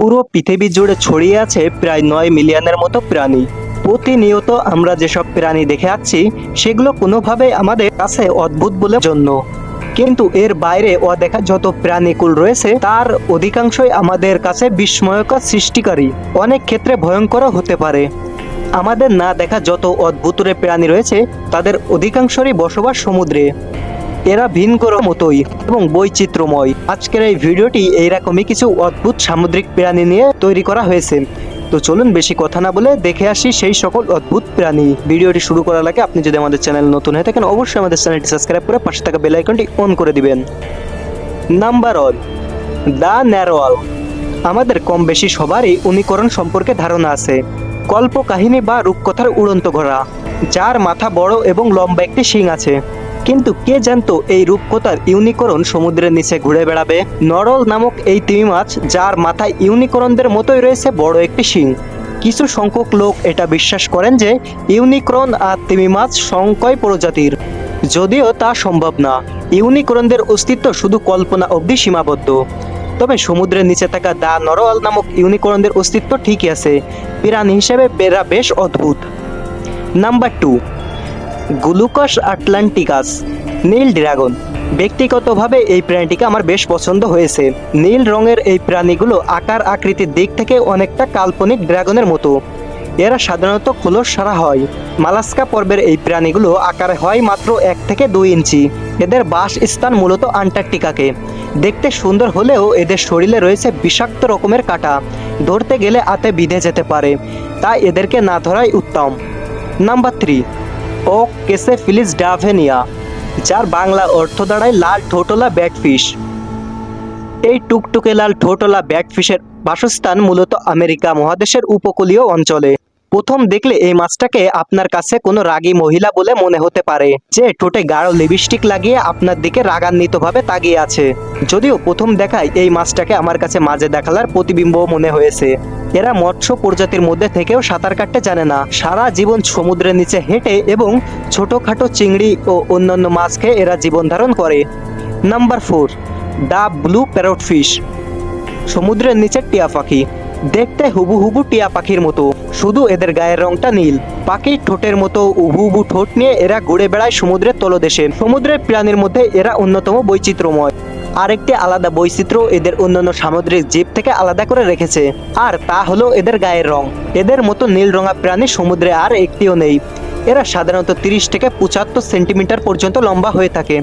পুরো পৃথিবী জুড়ে ছড়িয়ে আছে প্রায় 9 মিলিয়নের মতো প্রাণী। প্রতিনিয়ত আমরা যেসব প্রাণী দেখে আসছি সেগুলো কোনোভাবেই আমাদের কাছে অদ্ভুত বলে জন্য, কিন্তু এর বাইরে অদেখা যত প্রাণীকুল রয়েছে তার অধিকাংশই আমাদের কাছে বিস্ময়কর সৃষ্টিকারী, অনেক ক্ষেত্রে ভয়ঙ্করও হতে পারে। আমাদের না দেখা যত অদ্ভুত প্রাণী রয়েছে তাদের অধিকাংশরই বসবাস সমুদ্রে। এরা ভিন গ্রহের মতোই এবং বৈচিত্র্যময়। আজকের এই ভিডিওটি এইরকমই কিছু অদ্ভুত সামুদ্রিক প্রাণী নিয়ে তৈরি করা হয়েছে। তো চলুন বেশি কথা না বলে দেখে আসি সেই সকল অদ্ভুত প্রাণী। ভিডিওটি শুরু করার আগে আপনি যদি আমাদের চ্যানেল নতুন হয়ে থাকেন অবশ্যই আমাদের চ্যানেলটি সাবস্ক্রাইব করে পাশে থাকা বেল আইকনটি অন করে দিবেন। Number 1, the narwhal. আমাদের কম বেশি সবারই ইউনিকর্ন সম্পর্কে ধারণা আছে। কল্প কাহিনী বা রূপকথার উড়ন্ত ঘোড়া, যার মাথা বড় এবং লম্বা একটি শিং আছে। কিন্তু কে জানতো এই রূপকথার ইউনিকর্ন সমুদ্রের নিচে ঘুরে বেড়াবে? নরল নামক এই তিমি মাছ, যার মাথায় ইউনিকর্নদের মতোই রয়েছে বড় একটি শিং। কিছু সংখ্যক লোক এটা বিশ্বাস করেন যে ইউনিকর্ন আর তিমি মাছ সংকয় প্রজাতির, যদিও তা সম্ভব না। ইউনিকর্নদের অস্তিত্ব শুধু কল্পনা অবধি সীমাবদ্ধ। তবে সমুদ্রের নিচে থাকা দ্য নরওয়াল নামক ইউনিকর্নদের অস্তিত্ব ঠিকই আছে। প্রাণী হিসেবে এরা বেশ অদ্ভুত। নাম্বার 2, গ্লুকস আটলান্টিকাস, নীল ড্রাগন। ব্যক্তিগতভাবে এই প্রাণীটিকে আমার বেশ পছন্দ হয়েছে। নীল রঙের এই প্রাণীগুলো আকার আকৃতির দিক থেকে অনেকটা কাল্পনিক ড্রাগনের মতো। এরা সাধারণত খোলস ছাড়া হয়। মালাস্কা পর্বের এই প্রাণীগুলো আকারে হয় মাত্র 1 থেকে 2 ইঞ্চি। এদের বাসস্থান মূলত আন্টার্কটিকাকে। দেখতে সুন্দর হলেও এদের শরীরে রয়েছে বিষাক্ত রকমের কাঁটা, ধরতে গেলে হাতে বিঁধে যেতে পারে, তাই এদেরকে না ধরাই উত্তম। নাম্বার 3, ওকেসেফিলিস ডাভেনিয়া, যার বাংলা অর্থ দাঁড়ায় লাল ঠোঁটলা ব্যাটফিশ। এই টুকটুকে লাল ঠোঁটলা ব্যাটফিশের বাসস্থান মূলত আমেরিকা মহাদেশের উপকূলীয় অঞ্চলে। প্রথম দেখলে এই মাছটাকে আপনার কাছে কোনো রাগী মহিলা বলে মনে হতে পারে, যে ঠোঁটে গাঢ় লিপস্টিক লাগিয়ে আপনার দিকে রাগান্বিতভাবে তাকিয়ে আছে। যদিও প্রথম দেখায় এই মাছটাকে আমার কাছে মাঝে দেখালার প্রতিবিম্ব মনে হয়েছে। এরা মৎস্য প্রজাতির মধ্যে থেকেও সাঁতার কাটতে জানে না। সারা জীবন সমুদ্রের নিচে হেঁটে এবং ছোটখাটো চিংড়ি ও অন্যান্য মাছ খেয়ে এরা জীবন ধারণ করে। Number 4, the blue parrot fish, সমুদ্রের নিচে টিয়া পাখি। দেখতে হুবুহুবু টিয়া পাখির মতো, শুধু এদের গায়ের রংটা নীল। পাখির ঠোঁটের মতো উহুবু ঠোঁট নিয়ে এরা ঘুরে বেড়ায় সমুদ্রের তলদেশে। সমুদ্রের প্রাণীর মধ্যে এরা অন্যতম বৈচিত্র্যময়। আরেকটি আলাদা বৈচিত্র্য এদের অন্যান্য সামুদ্রিক জীব থেকে আলাদা করে রেখেছে, আর তা হলো এদের গায়ের রং। এদের মতো নীল রঙা প্রাণী সমুদ্রে আর একটিও নেই। এরা সাধারণত 30 থেকে 75 সেন্টিমিটার পর্যন্ত লম্বা হয়ে থাকে,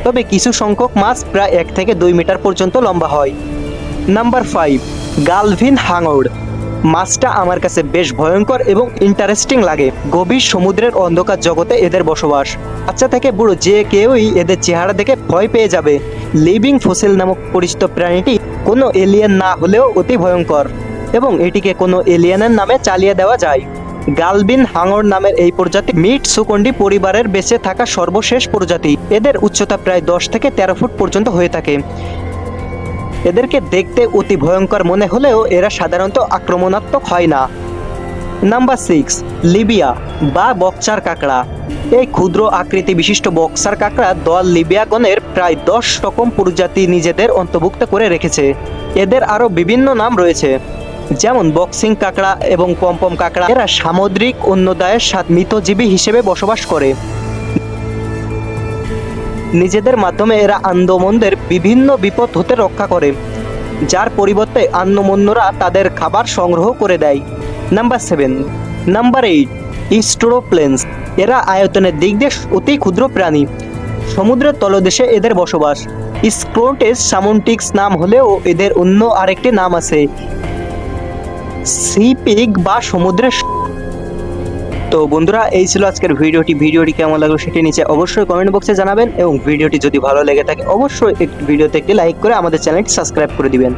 তবে কিছু সংখ্যক মাছ প্রায় 1 থেকে 2 মিটার পর্যন্ত লম্বা হয়। নাম্বার 5, গালভিন হাঙর। মাছটা আমার কাছে বেশ ভয়ঙ্কর এবং ইন্টারেস্টিং লাগে। গভীর সমুদ্রের অন্ধকার জগতে এদের বসবাস। বাচ্চা থেকে বুড়ো যে কেউই এদের চেহারা দেখে ভয় পেয়ে যাবে। লিভিং ফসিল নামক পরিচিত প্রাণীটি কোনো এলিয়েন না হলেও অতি ভয়ঙ্কর, এবং এটিকে কোনো এলিয়েনের নামে চালিয়ে দেওয়া যায়। গালভিন হাঙর নামের এই প্রজাতি মিটসুকন্ডি পরিবারের বেঁচে থাকা সর্বশেষ প্রজাতি। এদের উচ্চতা প্রায় 10 থেকে 13 ফুট পর্যন্ত হয়ে থাকে। এদেরকে দেখতে অতি ভয়ঙ্কর মনে হলেও এরা সাধারণত আক্রমণাত্মক হয় না। নাম্বার 6, লিবিয়া বা বক্সার কাঁকড়া। এই ক্ষুদ্র আকৃতি বিশিষ্ট বক্সার কাঁকড়া দল লিবিয়াগণের প্রায় 10 রকম প্রজাতি নিজেদের অন্তর্ভুক্ত করে রেখেছে। এদের আরও বিভিন্ন নাম রয়েছে, যেমন বক্সিং কাঁকড়া এবং পমপম কাঁকড়া। এরা সামুদ্রিক অন্যদায়ের সাথে মৃতজীবী হিসেবে বসবাস করে। নিজেদের মাধ্যমে এরা আন্দোমনদের বিভিন্ন বিপদ হতে রক্ষা করে, যার পরিবর্তে আন্দোমন্যরা তাদের খাবার সংগ্রহ করে দেয়। Number 7, number 8, স্ট্রোপ্লেন্স। এরা আয়তনের দিক দিয়ে অতি ক্ষুদ্র প্রাণী। সমুদ্রের তলদেশে এদের বসবাস। স্ক্রোটেস সামন্টিক্স নাম হলেও এদের অন্য আরেকটি নাম আছে, সি পিগ বা সমুদ্রের। তো বন্ধুরা, এই ছিল আজকের ভিডিওটি কেমন লাগলো সেটি নিচে অবশ্যই কমেন্ট বক্সে জানাবেন, এবং ভিডিওটি যদি ভালো লেগে থাকে অবশ্যই ভিডিওতে একটি লাইক করে আমাদের চ্যানেলটি সাবস্ক্রাইব করে দিবেন।